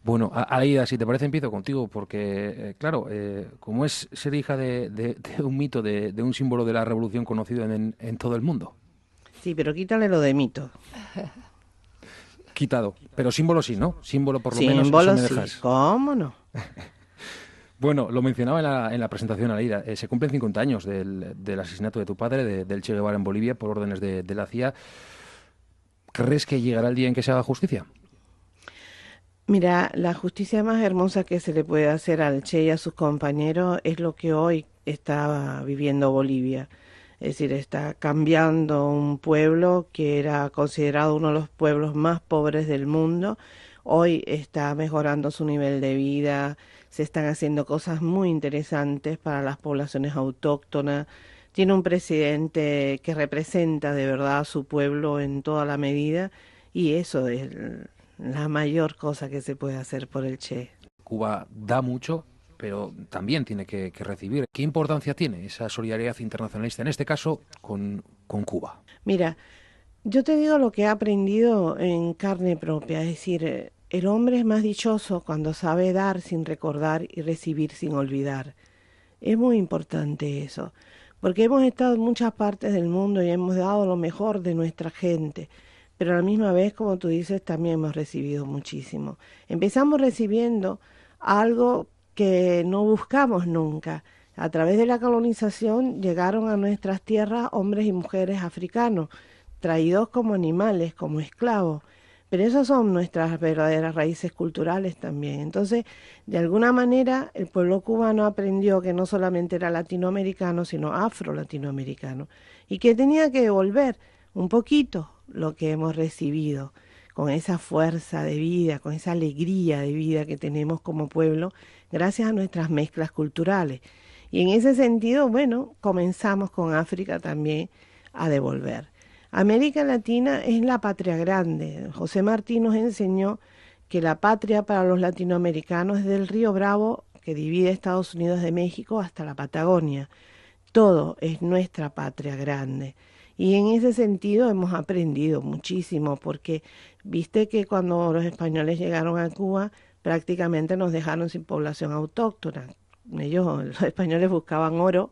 Bueno, Aida, si te parece, empiezo contigo, porque, claro, como es ser hija de un mito, de un símbolo de la revolución conocido en todo el mundo. Sí, pero quítale lo de mito. Quitado. Pero símbolo sí, ¿no? Símbolo por lo menos, eso Símbolo me sí, dejas. ¿cómo no? Bueno, lo mencionaba en la presentación, Aida. Se cumplen 50 años del asesinato de tu padre, del Che Guevara en Bolivia, por órdenes de la CIA. ¿Crees que llegará el día en que se haga justicia? Mira, la justicia más hermosa que se le puede hacer al Che y a sus compañeros es lo que hoy está viviendo Bolivia. Es decir, está cambiando un pueblo que era considerado uno de los pueblos más pobres del mundo. Hoy está mejorando su nivel de vida, se están haciendo cosas muy interesantes para las poblaciones autóctonas. Tiene un presidente que representa de verdad a su pueblo en toda la medida y eso es la mayor cosa que se puede hacer por el Che. Cuba da mucho, pero también tiene que recibir. ¿Qué importancia tiene esa solidaridad internacionalista, en este caso, con Cuba? Mira, yo te digo lo que he aprendido en carne propia, es decir, el hombre es más dichoso cuando sabe dar sin recordar y recibir sin olvidar. Es muy importante eso, porque hemos estado en muchas partes del mundo y hemos dado lo mejor de nuestra gente, pero a la misma vez, como tú dices, también hemos recibido muchísimo. Empezamos recibiendo algo que no buscamos nunca. A través de la colonización llegaron a nuestras tierras hombres y mujeres africanos, traídos como animales, como esclavos. Pero esas son nuestras verdaderas raíces culturales también. Entonces, de alguna manera, el pueblo cubano aprendió que no solamente era latinoamericano, sino afro-latinoamericano, y que tenía que devolver un poquito lo que hemos recibido, con esa fuerza de vida, con esa alegría de vida que tenemos como pueblo, gracias a nuestras mezclas culturales. Y en ese sentido, bueno, comenzamos con África también a devolver. América Latina es la patria grande. José Martí nos enseñó que la patria para los latinoamericanos es del río Bravo, que divide Estados Unidos de México, hasta la Patagonia. Todo es nuestra patria grande. Y en ese sentido hemos aprendido muchísimo, porque viste que cuando los españoles llegaron a Cuba, prácticamente nos dejaron sin población autóctona. Ellos, los españoles buscaban oro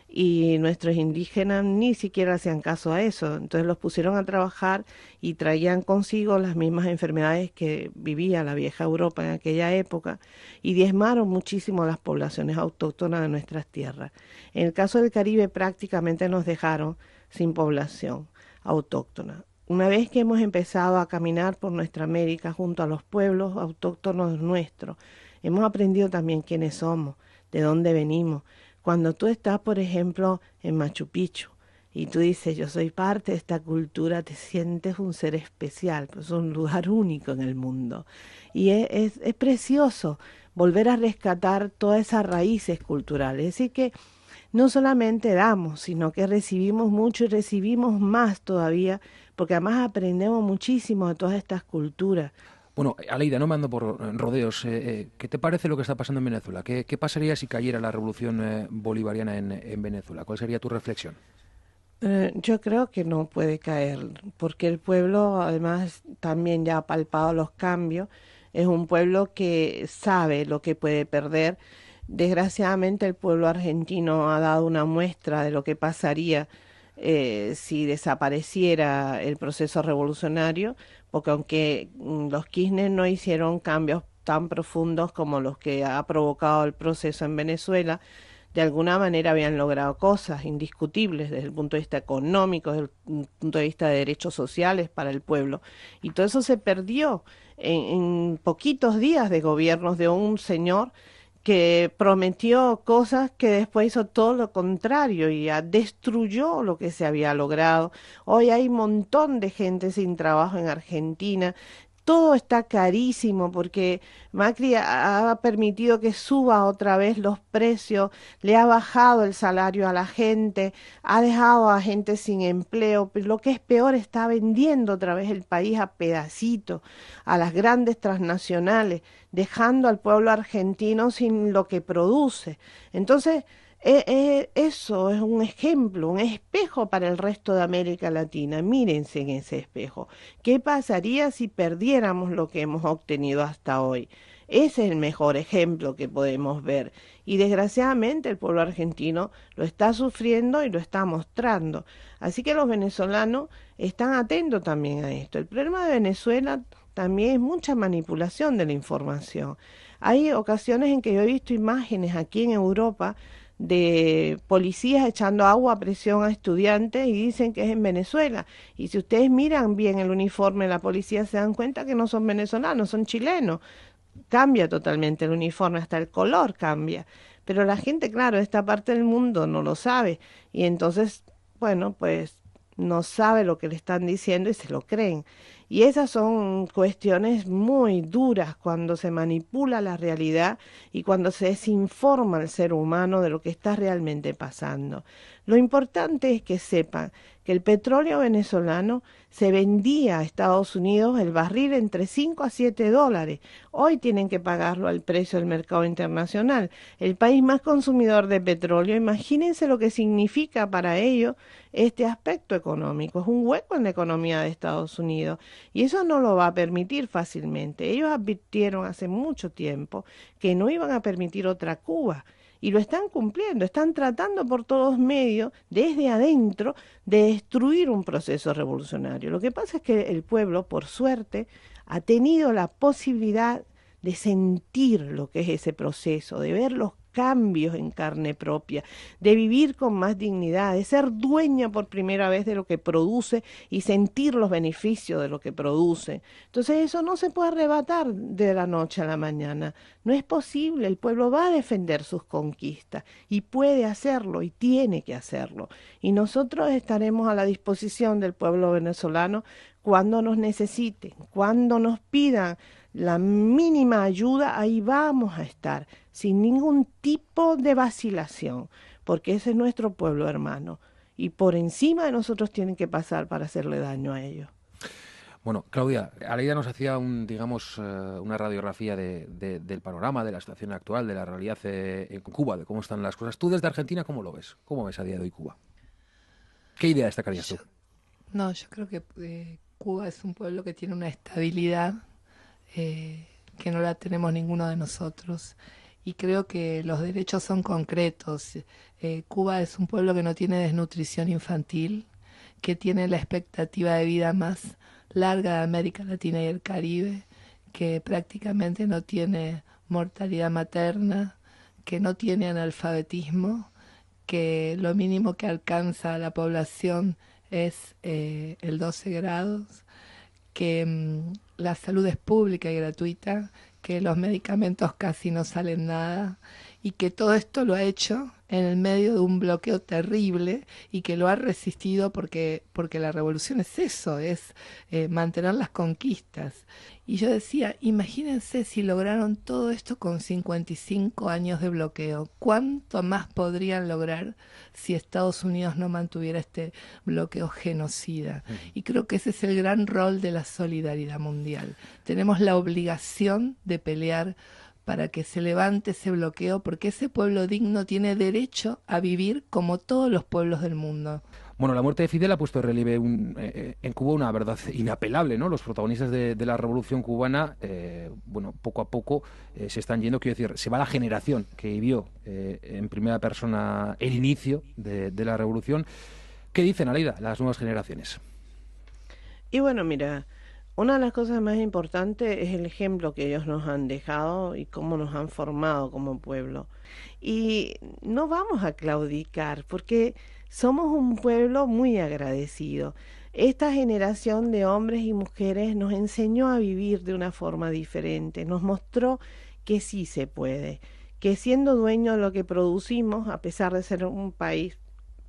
y nuestros indígenas ni siquiera hacían caso a eso. Entonces los pusieron a trabajar y traían consigo las mismas enfermedades que vivía la vieja Europa en aquella época y diezmaron muchísimo a las poblaciones autóctonas de nuestras tierras. En el caso del Caribe prácticamente nos dejaron sin población autóctona. Una vez que hemos empezado a caminar por nuestra América junto a los pueblos autóctonos nuestros, hemos aprendido también quiénes somos, de dónde venimos. Cuando tú estás, por ejemplo, en Machu Picchu y tú dices, yo soy parte de esta cultura, te sientes un ser especial, pues es un lugar único en el mundo. Y es precioso volver a rescatar todas esas raíces culturales. Es decir, que no solamente damos, sino que recibimos mucho y recibimos más todavía, porque además aprendemos muchísimo de todas estas culturas. Bueno, Aleida, no me ando por rodeos. ¿Qué te parece lo que está pasando en Venezuela? ¿Qué pasaría si cayera la revolución bolivariana en Venezuela? ¿Cuál sería tu reflexión? Yo creo que no puede caer, porque el pueblo además también ya ha palpado los cambios, es un pueblo que sabe lo que puede perder. Desgraciadamente el pueblo argentino ha dado una muestra de lo que pasaría si desapareciera el proceso revolucionario, porque aunque los Kirchner no hicieron cambios tan profundos como los que ha provocado el proceso en Venezuela, de alguna manera habían logrado cosas indiscutibles desde el punto de vista económico, desde el punto de vista de derechos sociales para el pueblo. Y todo eso se perdió en poquitos días de gobiernos de un señor que prometió cosas que después hizo todo lo contrario y destruyó lo que se había logrado. Hoy hay un montón de gente sin trabajo en Argentina. Todo está carísimo porque Macri ha permitido que suba otra vez los precios, le ha bajado el salario a la gente, ha dejado a gente sin empleo, pero lo que es peor, está vendiendo otra vez el país a pedacitos a las grandes transnacionales, dejando al pueblo argentino sin lo que produce. Entonces, eso es un ejemplo, un espejo para el resto de América Latina. Mírense en ese espejo. ¿Qué pasaría si perdiéramos lo que hemos obtenido hasta hoy? Ese es el mejor ejemplo que podemos ver. Y desgraciadamente el pueblo argentino lo está sufriendo y lo está mostrando. Así que los venezolanos están atentos también a esto. El problema de Venezuela también es mucha manipulación de la información. Hay ocasiones en que yo he visto imágenes aquí en Europa de policías echando agua a presión a estudiantes y dicen que es en Venezuela. Y si ustedes miran bien el uniforme de la policía se dan cuenta que no son venezolanos, son chilenos. Cambia totalmente el uniforme, hasta el color cambia. Pero la gente, claro, de esta parte del mundo no lo sabe. Y entonces, bueno, pues no sabe lo que le están diciendo y se lo creen. Y esas son cuestiones muy duras cuando se manipula la realidad y cuando se desinforma al ser humano de lo que está realmente pasando. Lo importante es que sepan que el petróleo venezolano se vendía a Estados Unidos el barril entre 5 a 7 dólares. Hoy tienen que pagarlo al precio del mercado internacional. El país más consumidor de petróleo, imagínense lo que significa para ellos este aspecto económico. Es un hueco en la economía de Estados Unidos y eso no lo va a permitir fácilmente. Ellos advirtieron hace mucho tiempo que no iban a permitir otra Cuba. Y lo están cumpliendo, están tratando por todos medios, desde adentro, de destruir un proceso revolucionario. Lo que pasa es que el pueblo, por suerte, ha tenido la posibilidad de sentir lo que es ese proceso, de ver los cambios en carne propia, de vivir con más dignidad, de ser dueña por primera vez de lo que produce y sentir los beneficios de lo que produce. Entonces eso no se puede arrebatar de la noche a la mañana. No es posible, el pueblo va a defender sus conquistas y puede hacerlo y tiene que hacerlo. Y nosotros estaremos a la disposición del pueblo venezolano cuando nos necesiten, cuando nos pidan la mínima ayuda, ahí vamos a estar, sin ningún tipo de vacilación, porque ese es nuestro pueblo hermano. Y por encima de nosotros tienen que pasar para hacerle daño a ellos. Bueno, Claudia, Aleida nos hacía digamos, una radiografía del panorama, de la situación actual, de la realidad en Cuba, de cómo están las cosas. Tú desde Argentina, ¿cómo lo ves? ¿Cómo ves a día de hoy Cuba? ¿Qué idea destacarías tú? Yo creo que Cuba es un pueblo que tiene una estabilidad que no la tenemos ninguno de nosotros. Y creo que los derechos son concretos. Cuba es un pueblo que no tiene desnutrición infantil, que tiene la expectativa de vida más larga de América Latina y el Caribe, que prácticamente no tiene mortalidad materna, que no tiene analfabetismo, que lo mínimo que alcanza la población es el 12 grados, que la salud es pública y gratuita, que los medicamentos casi no salen nada y que todo esto lo ha hecho en el medio de un bloqueo terrible y que lo ha resistido porque la revolución es eso, es mantener las conquistas. Y yo decía, imagínense si lograron todo esto con 55 años de bloqueo, ¿cuánto más podrían lograr si Estados Unidos no mantuviera este bloqueo genocida? Y creo que ese es el gran rol de la solidaridad mundial. Tenemos la obligación de pelear para que se levante ese bloqueo, porque ese pueblo digno tiene derecho a vivir como todos los pueblos del mundo. Bueno, la muerte de Fidel ha puesto en relieve en Cuba una verdad inapelable, ¿no? Los protagonistas de la Revolución Cubana, bueno, poco a poco se están yendo, quiero decir, se va la generación que vivió en primera persona el inicio de la Revolución. ¿Qué dicen, Aleida, las nuevas generaciones? Y bueno, mira, una de las cosas más importantes es el ejemplo que ellos nos han dejado y cómo nos han formado como pueblo. Y no vamos a claudicar porque somos un pueblo muy agradecido. Esta generación de hombres y mujeres nos enseñó a vivir de una forma diferente, nos mostró que sí se puede, que siendo dueños de lo que producimos, a pesar de ser un país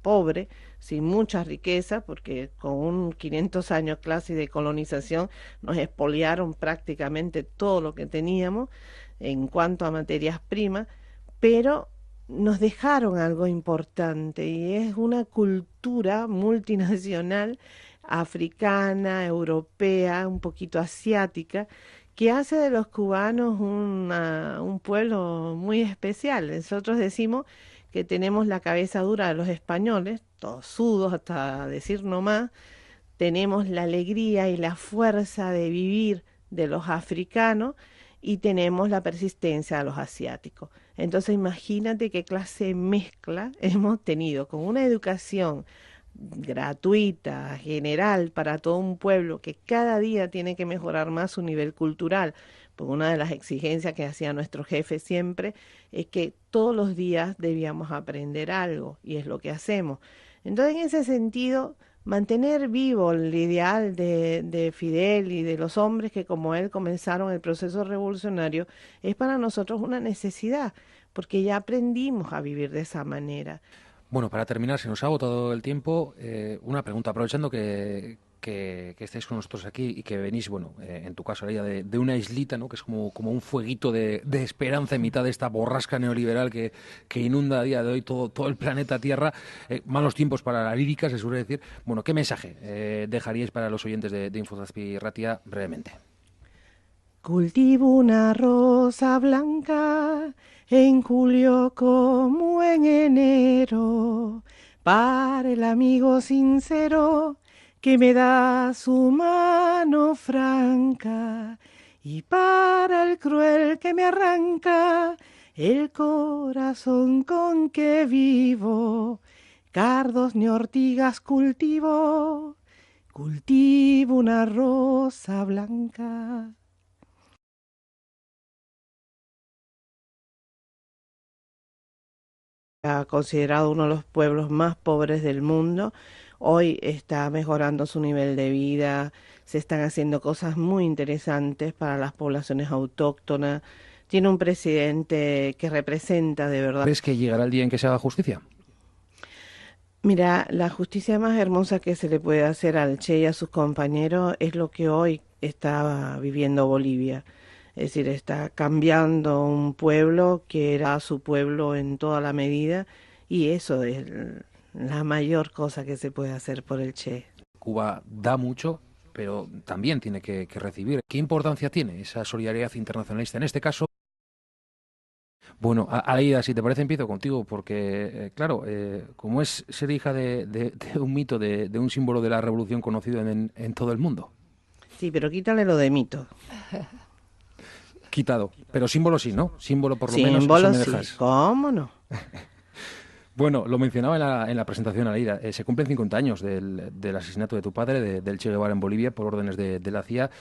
pobre, sin mucha riqueza, porque con un 500 años casi de colonización nos expoliaron prácticamente todo lo que teníamos en cuanto a materias primas, pero nos dejaron algo importante y es una cultura multinacional, africana, europea, un poquito asiática, que hace de los cubanos un pueblo muy especial. Nosotros decimos que tenemos la cabeza dura de los españoles, tosudos hasta decir no más, tenemos la alegría y la fuerza de vivir de los africanos y tenemos la persistencia de los asiáticos. Entonces imagínate qué clase de mezcla hemos tenido con una educación gratuita, general, para todo un pueblo que cada día tiene que mejorar más su nivel cultural. Pues una de las exigencias que hacía nuestro jefe siempre es que todos los días debíamos aprender algo y es lo que hacemos. Entonces, en ese sentido, mantener vivo el ideal de Fidel y de los hombres que como él comenzaron el proceso revolucionario es para nosotros una necesidad, porque ya aprendimos a vivir de esa manera. Bueno, para terminar, se nos ha agotado el tiempo. Una pregunta, aprovechando que estáis con nosotros aquí y que venís, bueno, en tu caso, Leia, de una islita, ¿no? Que es como un fueguito de esperanza en mitad de esta borrasca neoliberal que inunda a día de hoy todo el planeta Tierra. Malos tiempos para la lírica, se suele decir. Bueno, ¿qué mensaje dejaríais para los oyentes de Infozazpi Ratia brevemente? Cultivo una rosa blanca en julio como en enero, para el amigo sincero que me da su mano franca, y para el cruel que me arranca el corazón con que vivo. Cardos ni ortigas cultivo una rosa blanca. Considerado uno de los pueblos más pobres del mundo. Hoy está mejorando su nivel de vida, se están haciendo cosas muy interesantes para las poblaciones autóctonas. Tiene un presidente que representa de verdad. ¿Crees que llegará el día en que se haga justicia? Mira, la justicia más hermosa que se le puede hacer al Che y a sus compañeros es lo que hoy está viviendo Bolivia. Es decir, está cambiando un pueblo que era su pueblo en toda la medida y eso es la mayor cosa que se puede hacer por el Che. Cuba da mucho, pero también tiene que recibir. ¿Qué importancia tiene esa solidaridad internacionalista? En este caso, bueno, Aleida, si te parece, empiezo contigo, porque, claro, como es ser hija de un mito, de un símbolo de la revolución conocido en todo el mundo. Sí, pero quítale lo de mito. Quitado. Pero símbolo sí, ¿no? Símbolo por lo menos, Símbolo eso me sí, dejas. ¿cómo no? Bueno, lo mencionaba en la presentación, Aleida. Se cumplen 50 años del asesinato de tu padre, del Che Guevara en Bolivia, por órdenes de la CIA.